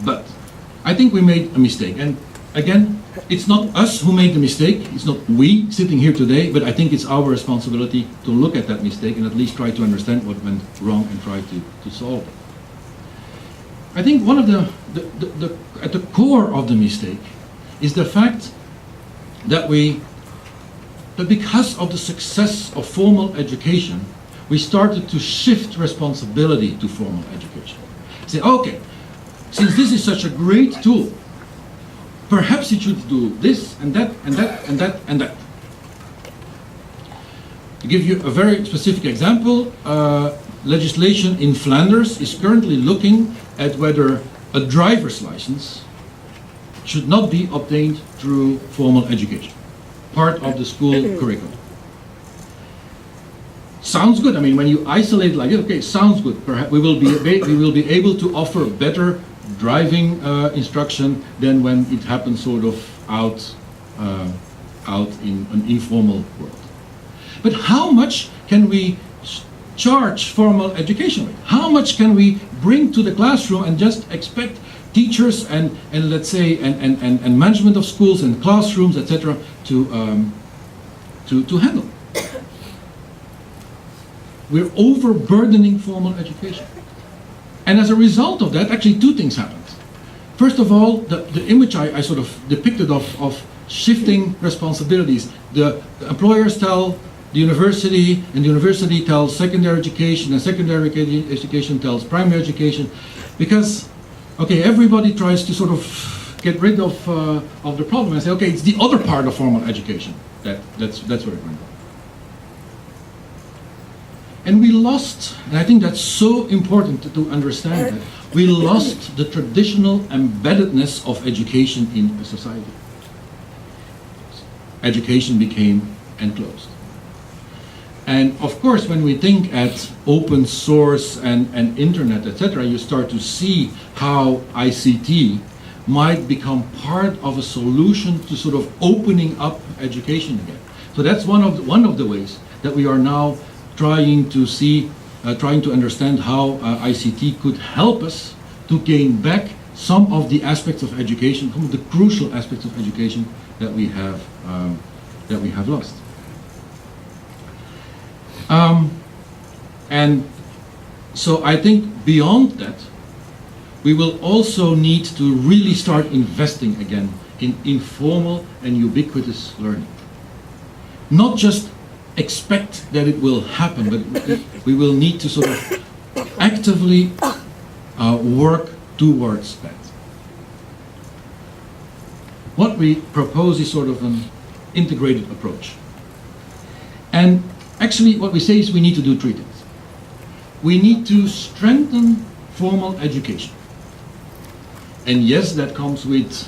But I think we made a mistake. And again, it's not us who made the mistake, it's not we sitting here today, but I think it's our responsibility to look at that mistake and at least try to understand what went wrong and try to solve it. I think one of at the core of the mistake is the fact that because of the success of formal education, we started to shift responsibility to formal education. Say, okay, since this is such a great tool, perhaps it should do this and that and that and that and that. To give you a very specific example, legislation in Flanders is currently looking at whether a driver's license should not be obtained through formal education, part of the school curriculum. Sounds good. I mean, when you isolate it like this, okay, sounds good. Perhaps we will be able to offer better driving instruction than when it happens sort of out in an informal world. But how much can we charge formal education with? How much can we bring to the classroom and just expect teachers and let's say and management of schools and classrooms, etc., to handle? We're overburdening formal education. And as a result of that, actually two things happened. First of all, the image I sort of depicted of shifting responsibilities. The employers tell the university, and the university tells secondary education, and secondary education tells primary education, because, okay, everybody tries to sort of get rid of the problem and say, okay, it's the other part of formal education that's where it went wrong. And we lost, and I think that's so important to understand that, we lost the traditional embeddedness of education in a society. Education became enclosed. And of course, when we think at open source and internet, etc., you start to see how ICT might become part of a solution to sort of opening up education again. So that's one of the ways that we are now trying to understand how ICT could help us to gain back some of the aspects of education, some of the crucial aspects of education that we have lost. And so I think beyond that, we will also need to really start investing again in informal and ubiquitous learning. Not just expect that it will happen, but we will need to sort of actively work towards that. What we propose is sort of an integrated approach. And actually what we say is we need to do three things. We need to strengthen formal education. And yes, that comes with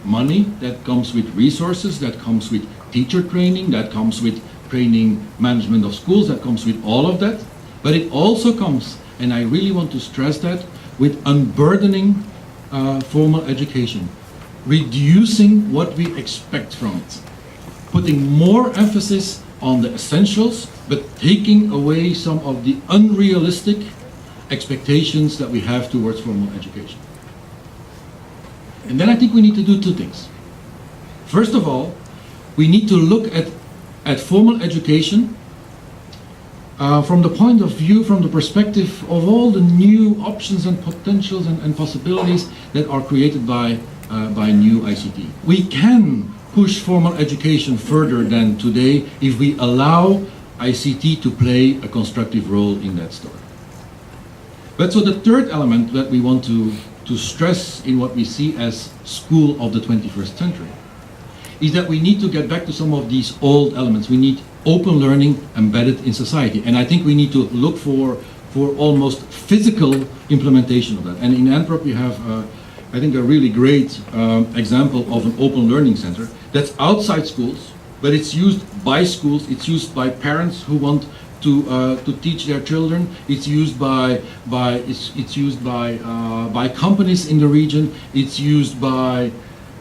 money, that comes with resources, that comes with teacher training, that comes with training management of schools, that comes with all of that. But it also comes, and I really want to stress that, with unburdening formal education, reducing what we expect from it, putting more emphasis on the essentials, but taking away some of the unrealistic expectations that we have towards formal education. And then I think we need to do two things. First of all, we need to look at formal education from the point of view, from the perspective of all the new options and potentials and possibilities that are created by new ICT. We can push formal education further than today if we allow ICT to play a constructive role in that story. But so the third element that we want to stress in what we see as school of the 21st century is that we need to get back to some of these old elements. We need open learning embedded in society. And I think we need to look for almost physical implementation of that. And in Antwerp we have, I think, a really great example of an open learning center that's outside schools, but it's used by schools, it's used by parents who want to teach their children. It's used by companies in the region. It's used by,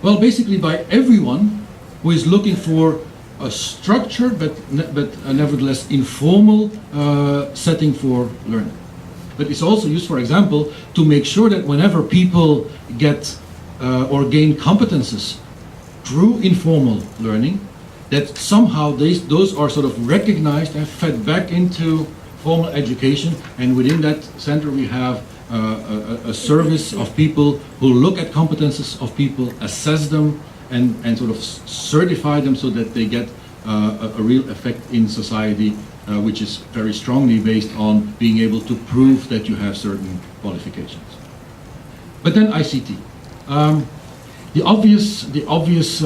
well, basically by everyone who is looking for a structured but nevertheless informal setting for learning. but it's also used, for example, to make sure that whenever people get or gain competences through informal learning, that somehow those are sort of recognized and fed back into formal education, and within that center we have a service of people who look at competences of people, assess them, and sort of certify them so that they get a real effect in society, which is very strongly based on being able to prove that you have certain qualifications. But then ICT. The obvious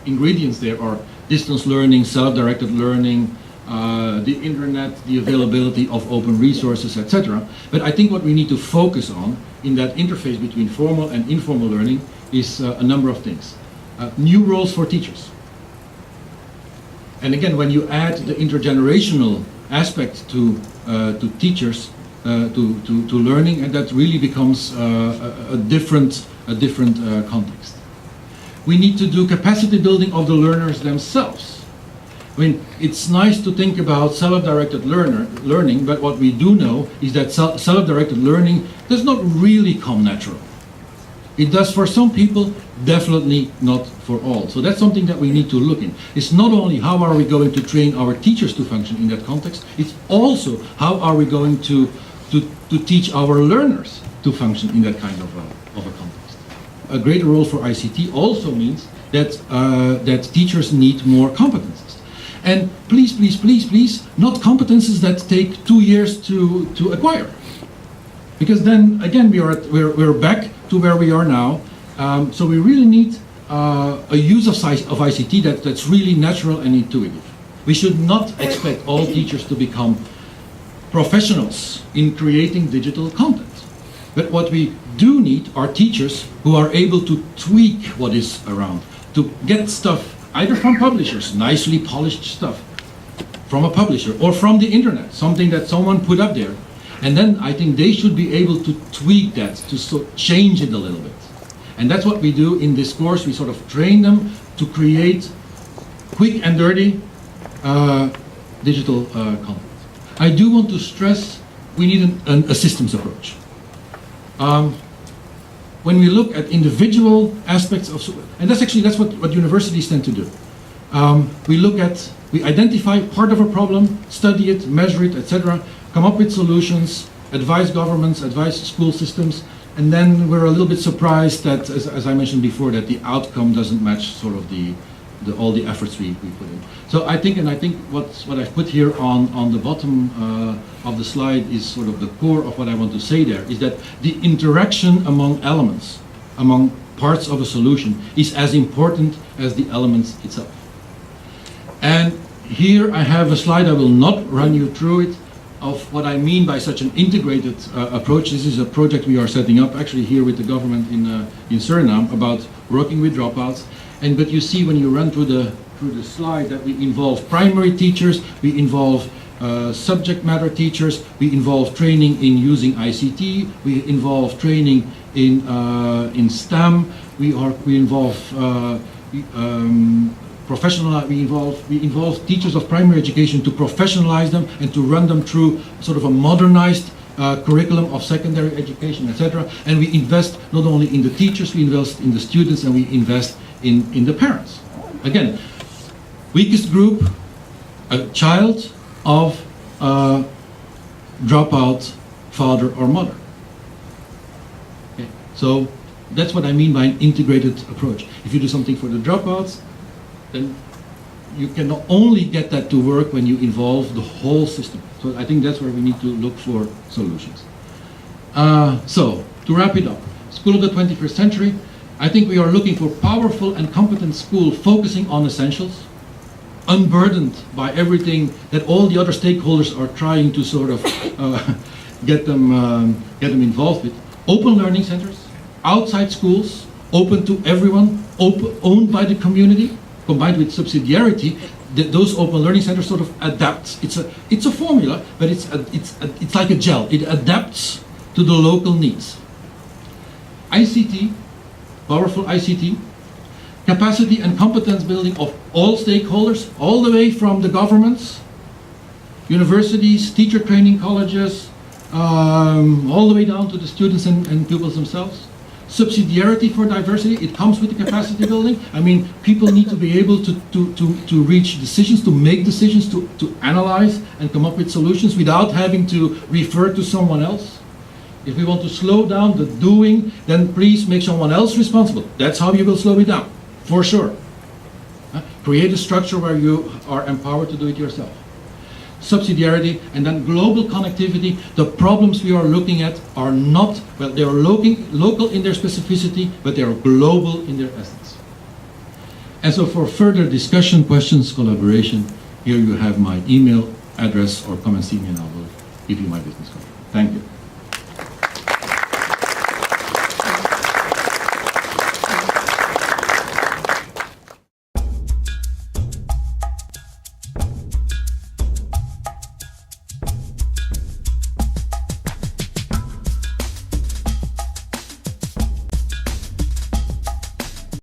ingredients there are distance learning, self-directed learning, the internet, the availability of open resources, etc. But I think what we need to focus on in that interface between formal and informal learning is a number of things. New roles for teachers. And again, when you add the intergenerational aspect to teachers, to learning, and that really becomes a different context. We need to do capacity building of the learners themselves. I mean, it's nice to think about self-directed learning, but what we do know is that self-directed learning does not really come natural. It does for some people, definitely not for all. So that's something that we need to look in. It's not only how are we going to train our teachers to function in that context, it's also how are we going to teach our learners to function in that kind of a context. A greater role for ICT also means that, that teachers need more competences. And please, not competences that take 2 years to acquire. Because then, again, we're back to where we are now. So we really need a use of ICT that's really natural and intuitive. We should not expect all teachers to become professionals in creating digital content. But what we do need are teachers who are able to tweak what is around, to get stuff either from publishers, nicely polished stuff, from a publisher, or from the internet, something that someone put up there. And then I think they should be able to tweak that, to change it a little bit. And that's what we do in this course. We sort of train them to create quick and dirty digital content. I do want to stress we need a systems approach. When we look at individual aspects of, and that's what universities tend to do. We identify part of a problem, study it, measure it, etc., come up with solutions, advise governments, advise school systems, and then we're a little bit surprised that, as I mentioned before, that the outcome doesn't match sort of all the efforts we put in. So I think what I've put here on the bottom of the slide is sort of the core of what I want to say there, is that the interaction among elements, among parts of a solution, is as important as the elements itself. And here I have a slide, I will not run you through it, of what I mean by such an integrated approach. This is a project we are setting up actually here with the government in Suriname about working with dropouts. But you see when you run through the slide that we involve primary teachers, we involve subject matter teachers, we involve training in using ICT, we involve training in STEM, we involve we involve teachers of primary education to professionalize them and to run them through sort of a modernized curriculum of secondary education, etc. And we invest not only in the teachers, we invest in the students, and we invest in the parents. Again, weakest group, a child of a dropout father or mother. Okay. So that's what I mean by an integrated approach. If you do something for the dropouts, then you can not only get that to work when you involve the whole system. So I think that's where we need to look for solutions. So to wrap it up, School of the 21st Century, I think we are looking for powerful and competent school focusing on essentials, unburdened by everything that all the other stakeholders are trying to sort of get them involved with. Open learning centers, outside schools, open to everyone, owned by the community, combined with subsidiarity. Those open learning centers sort of adapt. It's a formula, but it's like a gel. It adapts to the local needs. ICT, powerful ICT, capacity and competence building of all stakeholders, all the way from the governments, universities, teacher training colleges, all the way down to the students and pupils themselves. Subsidiarity for diversity, it comes with the capacity building. I mean, people need to be able to reach decisions, to make decisions, to analyze and come up with solutions without having to refer to someone else. If we want to slow down the doing, then please make someone else responsible. That's how you will slow it down, for sure. Create a structure where you are empowered to do it yourself. Subsidiarity, and then global connectivity. The problems we are looking at are not, well, they are local in their specificity, but they are global in their essence. And so for further discussion, questions, collaboration, here you have my email address, or come and see me and I will give you my business card. Thank you.